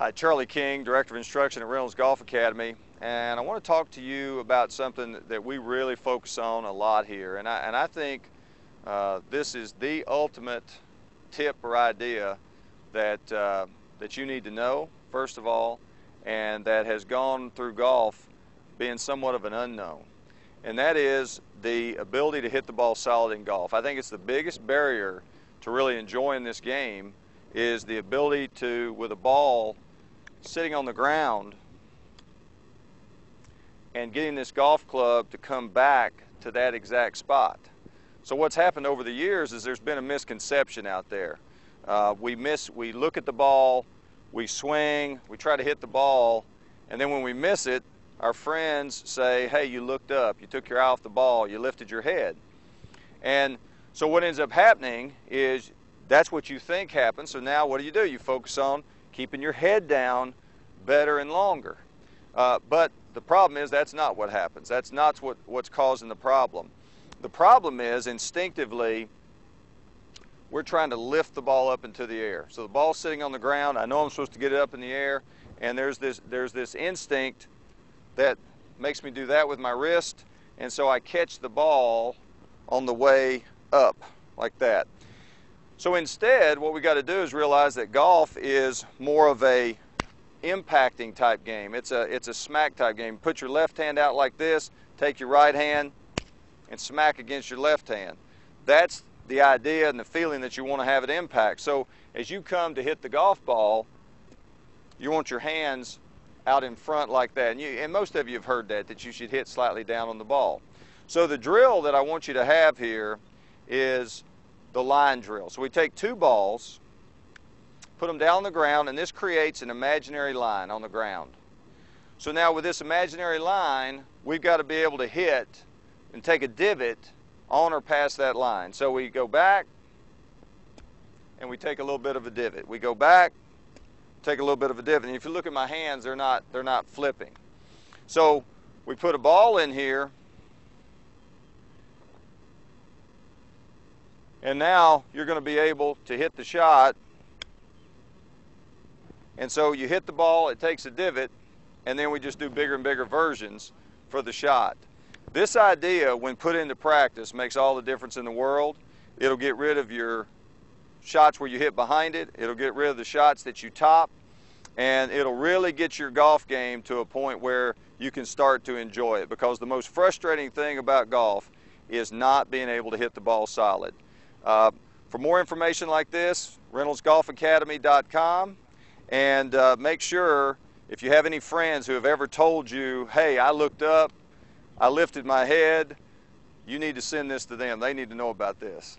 Hi, Charlie King, Director of Instruction at Reynolds Golf Academy, and I want to talk to you about something that we really focus on a lot here, and I think this is the ultimate tip or idea that you need to know, first of all, and that has gone through golf being somewhat of an unknown, and that is the ability to hit the ball solid in golf. I think it's the biggest barrier to really enjoying this game is the ability to, with a ball sitting on the ground and getting this golf club to come back to that exact spot. So what's happened over the years is there's been a misconception out there. We look at the ball, we swing, we try to hit the ball, and then when we miss it, our friends say, hey, you looked up, you took your eye off the ball, you lifted your head. And so what ends up happening is that's what you think happens. So now what do? You focus on keeping your head down better and longer. But the problem is that's not what happens. That's not what's causing the problem. The problem is instinctively we're trying to lift the ball up into the air. So the ball's sitting on the ground. I know I'm supposed to get it up in the air, and there's this instinct that makes me do that with my wrist, and so I catch the ball on the way up like that. So instead, what we got to do is realize that golf is more of a impacting type game. It's a smack type game. Put your left hand out like this, take your right hand and smack against your left hand. That's the idea and the feeling that you want to have it impact. So as you come to hit the golf ball, you want your hands out in front like that. And most of you have heard that you should hit slightly down on the ball. So the drill that I want you to have here is the line drill. So we take two balls, put them down on the ground, and this creates an imaginary line on the ground. So now with this imaginary line, we've got to be able to hit and take a divot on or past that line. So we go back and we take a little bit of a divot. We go back, take a little bit of a divot. And if you look at my hands, they're not flipping. So we put a ball in here, and now you're going to be able to hit the shot. And so you hit the ball, it takes a divot, and then we just do bigger and bigger versions for the shot. This idea, when put into practice, makes all the difference in the world. It'll get rid of your shots where you hit behind it. It'll get rid of the shots that you top. And it'll really get your golf game to a point where you can start to enjoy it. Because the most frustrating thing about golf is not being able to hit the ball solid. For more information like this, ReynoldsGolfAcademy.com. And make sure, if you have any friends who have ever told you, hey, I looked up, I lifted my head, you need to send this to them. They need to know about this.